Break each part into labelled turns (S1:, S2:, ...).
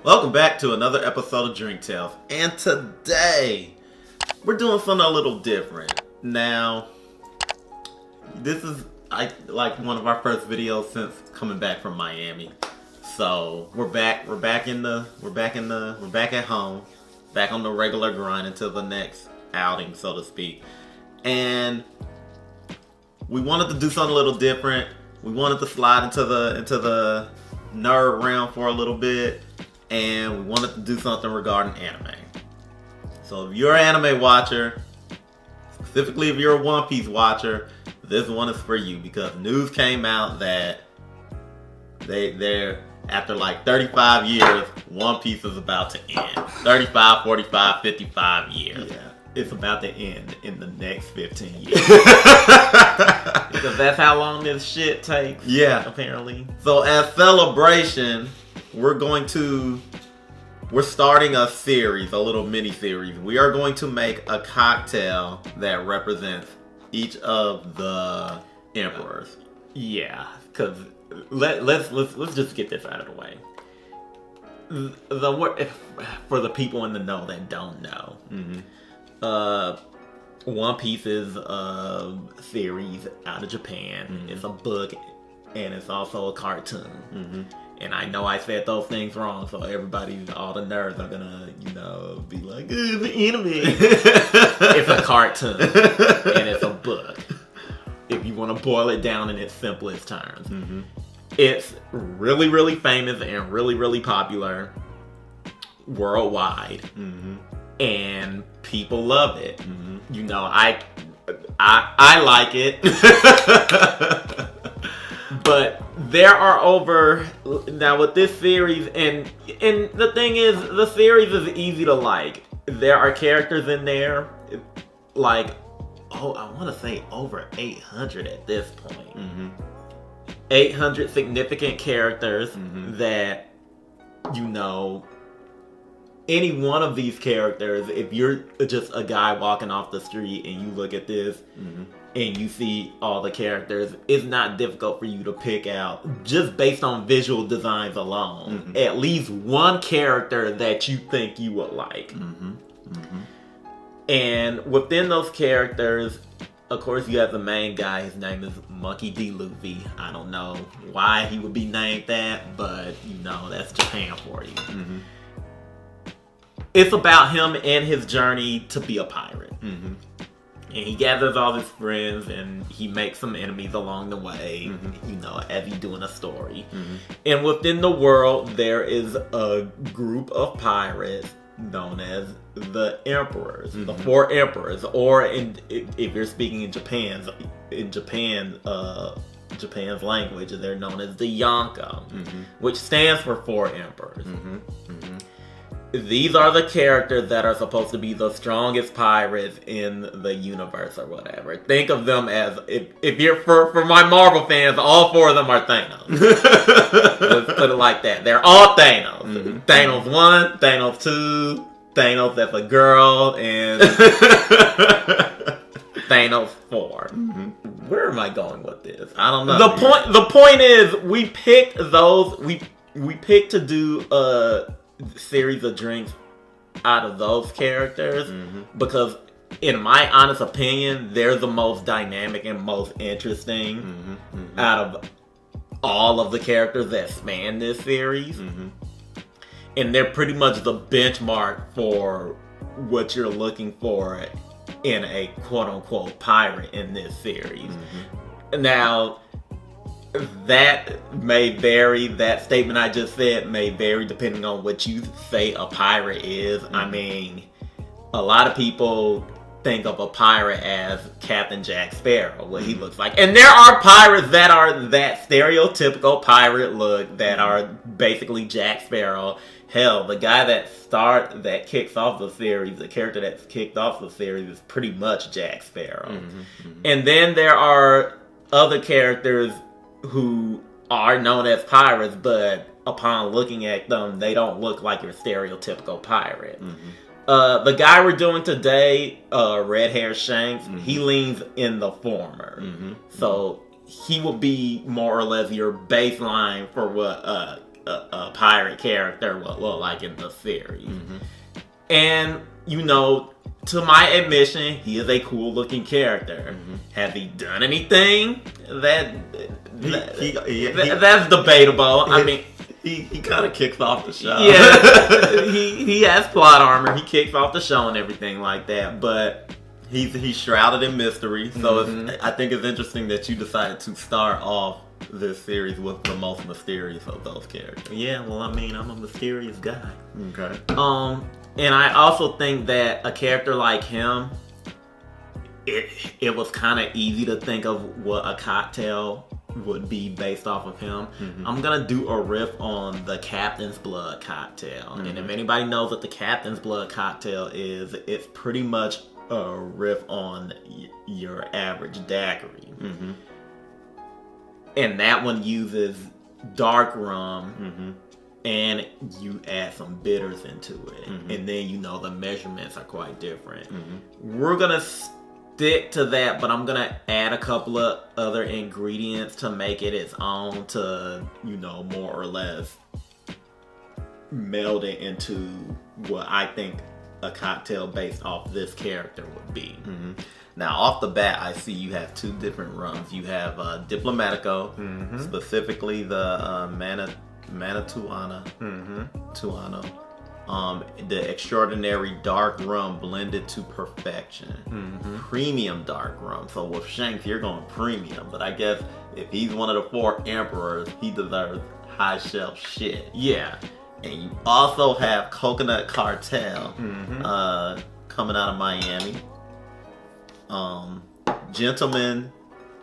S1: Welcome back to another episode of Drink Tales, and today we're doing something a little different. Now, this is like one of our first videos since coming back from Miami. So we're back at home, back on the regular grind until the next outing, so to speak. And we wanted to do something a little different. We wanted to slide into the nerd realm for a little bit. And we wanted to do something regarding anime. So if you're an anime watcher, specifically if you're a One Piece watcher, this one is for you because news came out that they're after like 35 years, One Piece is about to end. 35, 45, 55 years.
S2: Yeah, it's about to end in the next 15 years.
S1: Because that's how long this shit takes.
S2: Yeah.
S1: Apparently. So as celebration, we're starting a series, a little mini series. We are going to make a cocktail that represents each of the emperors.
S2: Yeah, because let's just get this out of the way. For the people in the know that don't know, One Piece is a series out of Japan. It's a book, and it's also a cartoon. And I know I said those things wrong, so everybody, all the nerds are gonna, be like, it's the anime. It's a cartoon, and it's a book. If you want to boil it down in its simplest terms. It's really, really famous and really, really popular worldwide. And people love it. I like it. But there are now with this series, and the thing is, the series is easy to like. There are characters in there, like, I want to say over 800 at this point. 800 significant characters that, any one of these characters, if you're just a guy walking off the street and you look at this and you see all the characters, it's not difficult for you to pick out, just based on visual designs alone, at least one character that you think you would like. And within those characters, of course, you have the main guy. His name is Monkey D. Luffy. I don't know why he would be named that, but that's Japan for you. It's about him and his journey to be a pirate. And he gathers all his friends and he makes some enemies along the way, as he's doing a story. And within the world, there is a group of pirates known as the Emperors, the Four Emperors, or if you're speaking in Japan's language, they're known as the Yonko, which stands for Four Emperors. These are the characters that are supposed to be the strongest pirates in the universe or whatever. Think of them as, if you're, for my Marvel fans, all four of them are Thanos. Let's put it like that. They're all Thanos. Thanos 1, Thanos 2, Thanos that's a girl, and Thanos 4. Where am I going with this? I don't know. The point is, we picked those, we picked to do a series of drinks out of those characters because, in my honest opinion, they're the most dynamic and most interesting out of all of the characters that span this series. And they're pretty much the benchmark for what you're looking for in a quote-unquote pirate in this series. Now, that may vary. That statement I just said may vary depending on what you say a pirate is. I mean, a lot of people think of a pirate as Captain Jack Sparrow, what he looks like. And there are pirates that are that stereotypical pirate look that are basically Jack Sparrow. Hell, the guy that kicks off the series, the character that's kicked off the series is pretty much Jack Sparrow. And then there are other characters who are known as pirates, but upon looking at them, they don't look like your stereotypical pirate. The guy we're doing today, red hair Shanks, he leans in the former. So he will be more or less your baseline for what a pirate character, well, like in the series. And, you know, to my admission, he is a cool looking character. Has he done anything that's debatable? I mean,
S1: he kind of kicks off the show.
S2: Yeah, he has plot armor. He kicks off the show and everything like that. But
S1: he's shrouded in mystery. So I think it's interesting that you decided to start off this series with the most mysterious of those characters.
S2: Yeah, well, I mean, I'm a mysterious guy.
S1: Okay.
S2: And I also think that a character like him, it was kind of easy to think of what a cocktail would be based off of him. I'm gonna do a riff on the Captain's Blood cocktail. And if anybody knows what the Captain's Blood cocktail is, it's pretty much a riff on your average daiquiri. And that one uses dark rum, and you add some bitters into it. And then, you know, the measurements are quite different. We're gonna stick to that, but I'm gonna add a couple of other ingredients to make it its own, to, you know, more or less meld it into what I think a cocktail based off this character would be.
S1: Now, off the bat, I see you have two different rums. You have Diplomatico, specifically the Manituano, the extraordinary dark rum blended to perfection. Premium dark rum. So with Shanks, you're going premium. But I guess if he's one of the 4 emperors, he deserves high shelf shit.
S2: Yeah.
S1: And you also have Coconut Cartel coming out of Miami.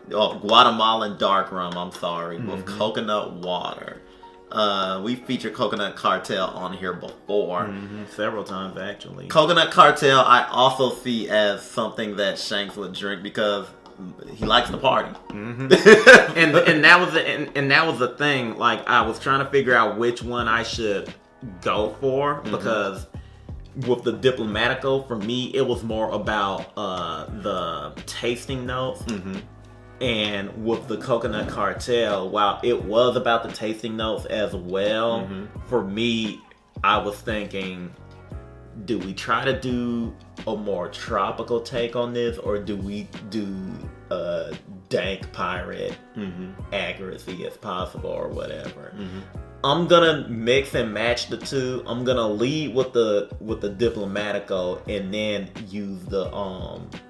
S1: Guatemalan dark rum, with coconut water. We featured Coconut Cartel on here before.
S2: Several times, actually.
S1: Coconut Cartel, I also see as something that Shanks would drink because he likes to party.
S2: and that was the thing. Like, I was trying to figure out which one I should go for, because with the Diplomatico, for me, it was more about the tasting notes. And with the Coconut Cartel, while it was about the tasting notes as well, for me, I was thinking, do we try to do a more tropical take on this, or do we do dank pirate accuracy as possible, or whatever? I'm gonna mix and match the two. I'm gonna lead with the Diplomatico and then use the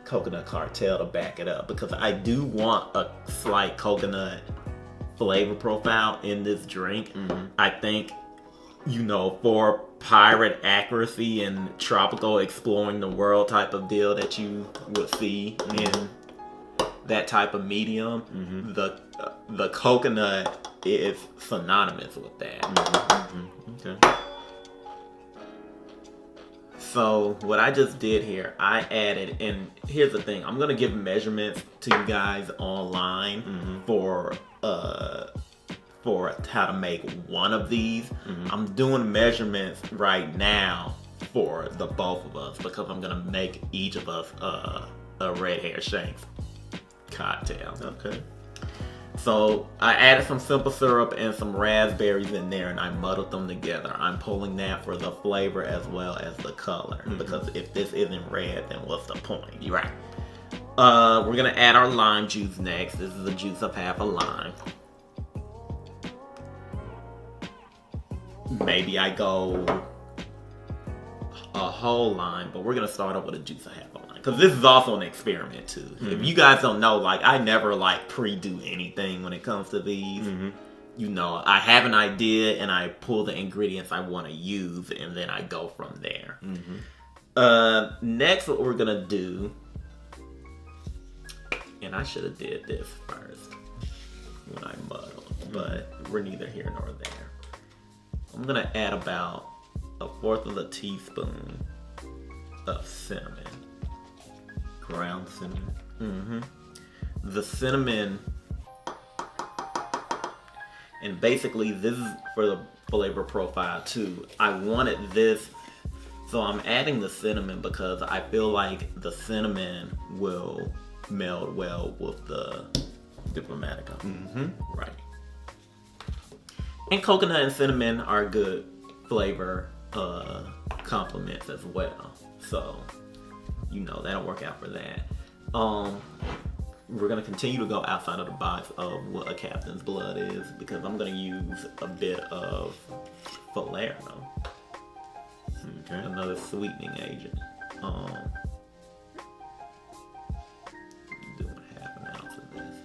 S2: Coconut Cartel to back it up, because I do want a slight coconut flavor profile in this drink. I think, you know, for pirate accuracy and tropical exploring the world type of deal that you would see in that type of medium, the coconut is synonymous with that.
S1: Okay.
S2: So what I just did here, I added, and here's the thing, I'm gonna give measurements to you guys online for how to make one of these. I'm doing measurements right now for the both of us, because I'm gonna make each of us a red hair Shanks cocktail.
S1: Okay.
S2: So I added some simple syrup and some raspberries in there, and I muddled them together. I'm pulling that for the flavor as well as the color, because if this isn't red, then what's the point? You're right. We're gonna add our lime juice next. This is the juice of half a lime. Maybe I go a whole lime, but we're gonna start off with a juice of half a lime, because this is also an experiment too. If you guys don't know, like, I never like pre-do anything when it comes to these. You know, I have an idea and I pull the ingredients I want to use, and then I go from there. Next, what we're gonna do, and I should have did this first when I muddled, but we're neither here nor there. I'm gonna add about 1/4 of a teaspoon of cinnamon.
S1: Ground cinnamon.
S2: The cinnamon, and basically this is for the flavor profile too. I wanted this, so I'm adding the cinnamon because I feel like the cinnamon will meld well with the Diplomatico. Right. And coconut and cinnamon are good flavor complements as well. So, that'll work out for that. We're going to continue to go outside of the box of what a captain's blood is, because I'm going to use a bit of Falernum. Okay. Another sweetening agent. Doing half an ounce of this.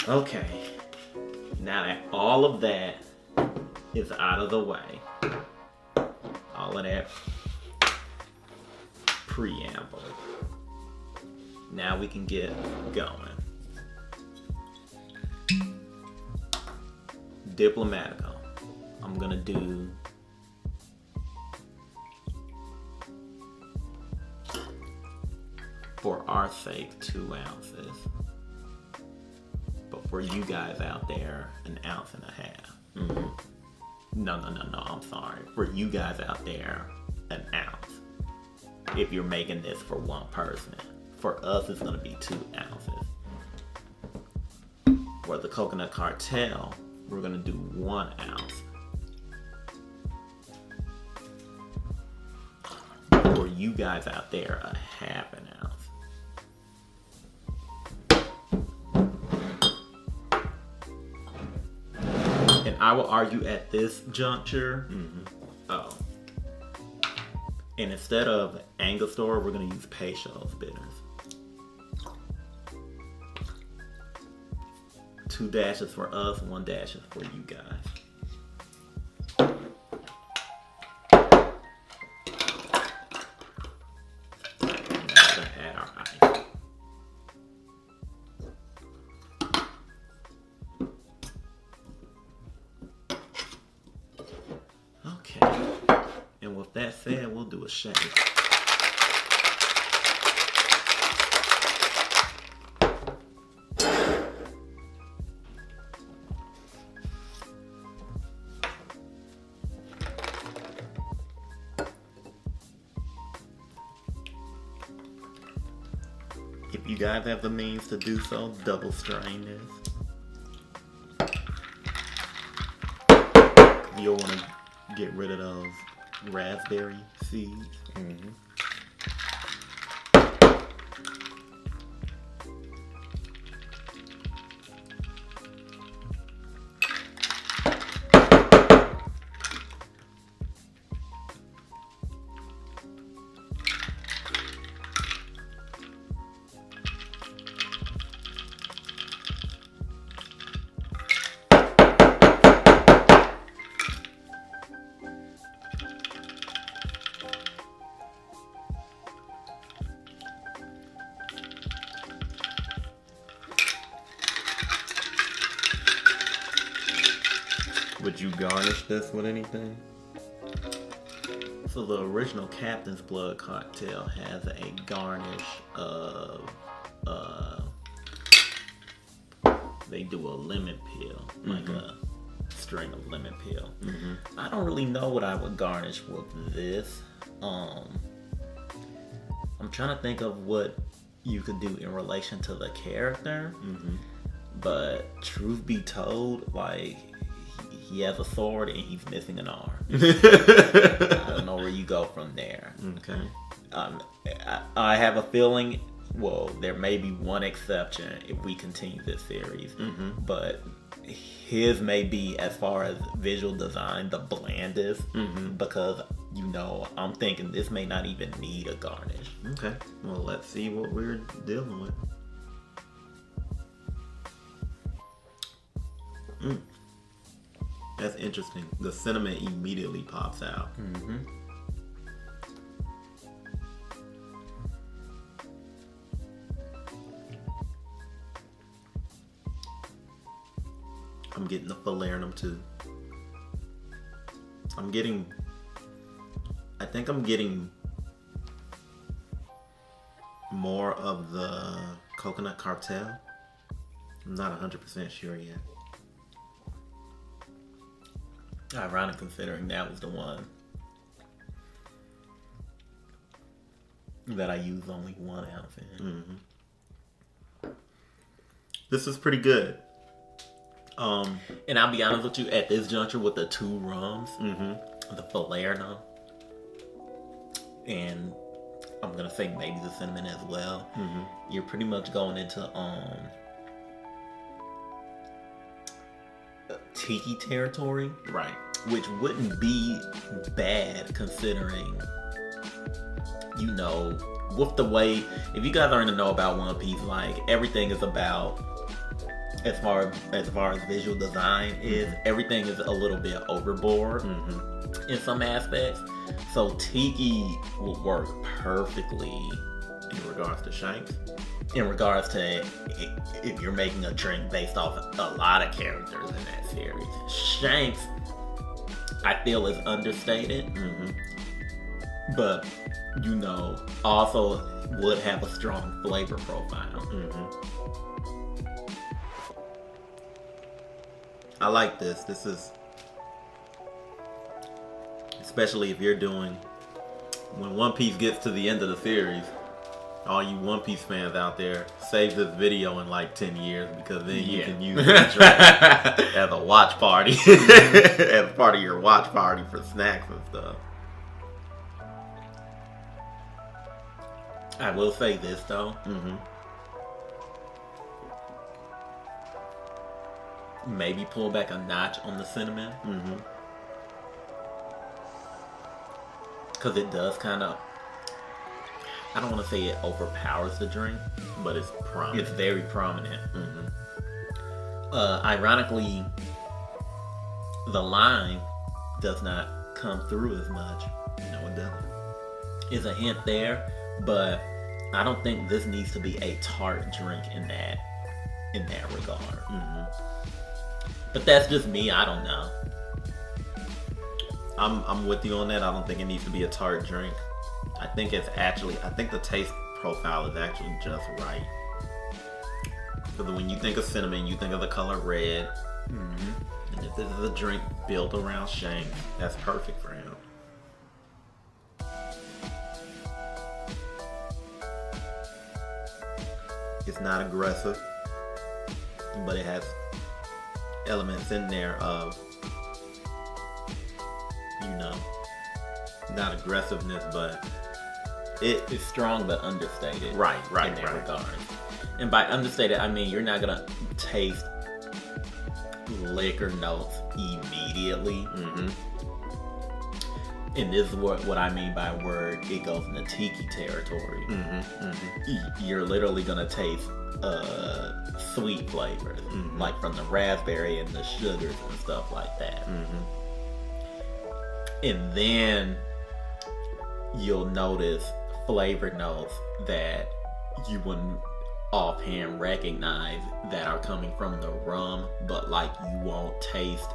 S2: Okay. Now that all of that is out of the way, all of that preamble, now we can get going. Diplomatico. I'm gonna do for our sake 2 ounces, but for you guys out there, 1.5 ounces. No, I'm sorry. For you guys out there, 1 ounce. If you're making this for one person. For us, it's gonna be 2 ounces. For the Coconut Cartel, we're gonna do 1 ounce. For you guys out there, 1/2 ounce. And I will argue at this juncture, and instead of Angostura, we're going to use Peychaud's bitters. 2 dashes for us, 1 dash for you guys. Now we're going to add our ice. Okay. And with that said, we'll do a shake. If you guys have the means to do so, double strain this. You'll want to get rid of those raspberry seeds. Would you garnish this with anything? So the original Captain's Blood cocktail has a garnish of, they do a lemon peel, like a string of lemon peel. I don't really know what I would garnish with this. I'm trying to think of what you could do in relation to the character, but truth be told, like, he has a sword and he's missing an arm. I don't know where you go from there. Okay. I have a feeling, well, there may be one exception if we continue this series, but his may be, as far as visual design, the blandest, because, I'm thinking this may not even need a garnish. Okay. Well, let's see what we're dealing with. That's interesting. The cinnamon immediately pops out. I'm getting the Falernum too. I think I'm getting more of the Coconut Cartel. I'm not 100% sure yet. Ironic, considering that was the one that I used only 1 ounce in. This is pretty good. And I'll be honest with you, at this juncture with the 2 rums, the Falernum, and I'm gonna say maybe the cinnamon as well, you're pretty much going into tiki territory,
S1: right?
S2: Which wouldn't be bad considering, you know, with the way, if you guys aren't to know about One Piece, like everything is about, as far as visual design is, everything is a little bit overboard in some aspects. So tiki will work perfectly
S1: in regards to Shanks.
S2: In regards to if you're making a drink based off a lot of characters in that series. Shanks, I feel, is understated, but you know, also would have a strong flavor profile.
S1: I like this. This is, especially if you're doing, when One Piece gets to the end of the series, all you One Piece fans out there, save this video in like 10 years, because then you can use it as a watch party, as part of your watch party for snacks and stuff.
S2: I will say this though. Maybe pull back a notch on the cinnamon. Because it does kind of, I don't want to say it overpowers the drink, but it's prominent. It's very prominent. Ironically, the lime does not come through as much.
S1: No, it doesn't.
S2: It's a hint there, but I don't think this needs to be a tart drink in that regard. But that's just me. I don't know.
S1: I'm with you on that. I don't think it needs to be a tart drink. I think the taste profile is actually just right. Because when you think of cinnamon, you think of the color red. And if this is a drink built around Shanks, that's perfect for him. It's not aggressive, but it has elements in there of, you know, not aggressiveness, but
S2: it's strong but understated.
S1: Right.
S2: In that regard. And by understated, I mean you're not gonna taste liquor notes immediately. And this is what I mean by word, it goes into tiki territory. You're literally gonna taste sweet flavors, like from the raspberry and the sugars and stuff like that. And then you'll notice flavor notes that you wouldn't offhand recognize that are coming from the rum, but like you won't taste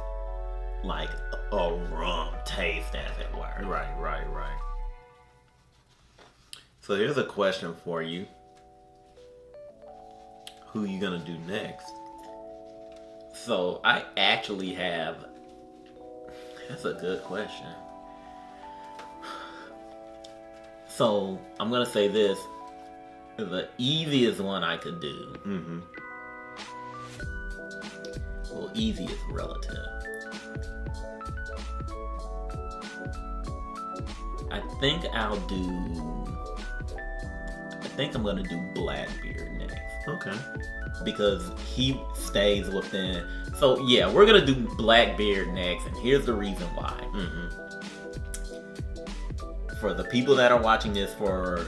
S2: like a rum taste, as it were.
S1: Right. So here's a question for you. Who you gonna do next?
S2: So I actually have, that's a good question. So I'm gonna say this, the easiest one I could do. Well, easy is relative. I think I'm gonna do Blackbeard next.
S1: Okay.
S2: Because he stays within. So yeah, we're gonna do Blackbeard next, and here's the reason why. For the people that are watching this for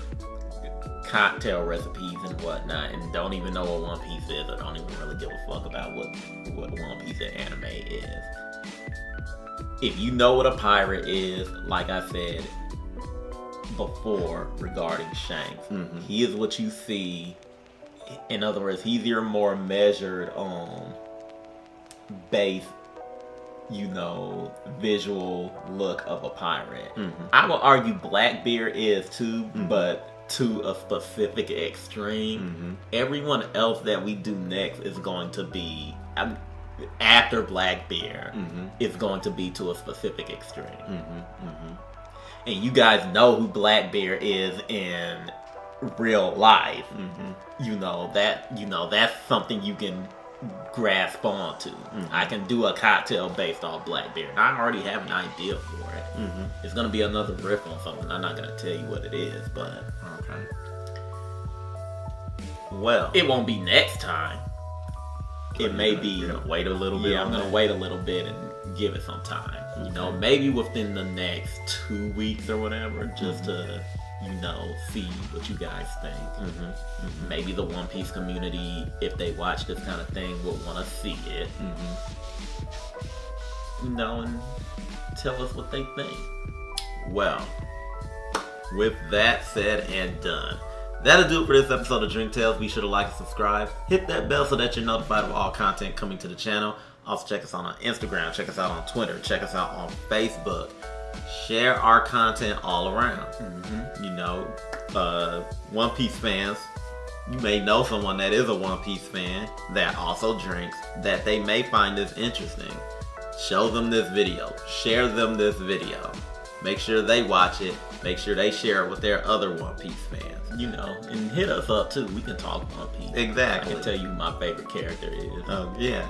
S2: cocktail recipes and whatnot, and don't even know what One Piece is, or don't even really give a fuck about what One Piece in anime is. If you know what a pirate is, like I said before regarding Shanks, he is what you see. In other words, he's your more measured base, you know, visual look of a pirate. I will argue Blackbeard is too, but to a specific extreme. Everyone else that we do next is going to be, after Blackbeard, it's going to be to a specific extreme. And you guys know who Blackbeard is in real life. You know that's something you can grasp onto. I can do a cocktail based off blackberry. I already have an idea for it. It's gonna be another riff on something. I'm not gonna tell you what it is, but
S1: okay. Well,
S2: it won't be next time. It may be.
S1: You're gonna wait a little bit.
S2: Yeah, I'm gonna wait a little bit and give it some time. You know, maybe within the next 2 weeks or whatever, just to, you know, see what you guys think. Maybe the One Piece community, if they watch this kind of thing, will want to see it. You know, and tell us what they think.
S1: Well, with that said and done, that'll do it for this episode of Drink Tales. Be sure to like and subscribe. Hit that bell so that you're notified of all content coming to the channel. Also check us out on Instagram. Check us out on Twitter. Check us out on Facebook. Share our content all around. You know, One Piece fans, you may know someone that is a One Piece fan that also drinks, that they may find this interesting. Show them this video. Share them this video. Make sure they watch it. Make sure they share it with their other One Piece fans.
S2: You know, and hit us up too. We can talk One Piece.
S1: Exactly.
S2: I can tell you who my favorite character is.
S1: Oh, yeah.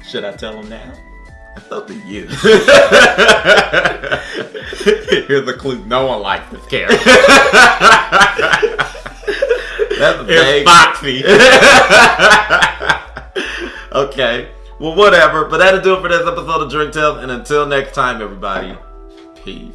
S2: Should I tell them now?
S1: It's up to you.
S2: Here's the clue. No one likes this character.
S1: That's
S2: it's Foxy.
S1: Okay. Well, whatever. But that'll do it for this episode of Drink Tales. And until next time, everybody, peace.